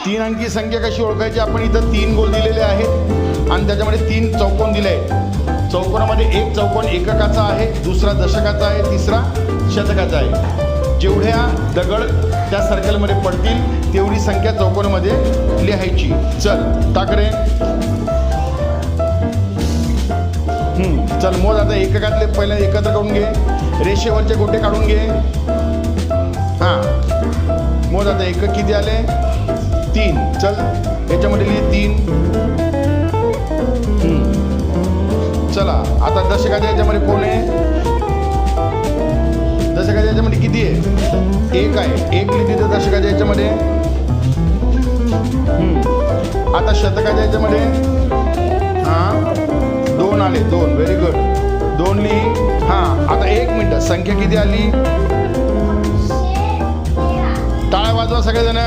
तीन अंकी संख्या कशी ओळखायची? आपण इथं 3 गोल दिलेले आहेत आणि त्याच्यामध्ये 3 चौकोन दिले आहेत. चौकोनामध्ये एक चौकोन एककाचा आहे, दुसरा दशकाचा आहे, तिसरा शतकाचा आहे. जेवढ्या दगड त्या सर्कलमध्ये पडतील तेवढी संख्या चौकोनामध्ये लिहायची. चल टाक रे. चल मोज आता. एककातले पहिल्यांदा एकत्र करून घे, रेषेवरचे गोटे काढून घे. हां मोज आता. एकक किती आले? 3. चल याच्यामध्ये लिहि 3. चला आता दशकाच्या याच्यामध्ये कोण आहे? दशकाच्या याच्यामध्ये किती आहे? 1 आहे. 1 लिहिते तर दशकाच्या याच्यामध्ये. आता शतकाच्या याच्यामध्ये 2 आले. 2. Very good. 2 लिही. हां आता 1 मिनिट. संख्या किती आली? टाळ्या वाजवा सगळेजण.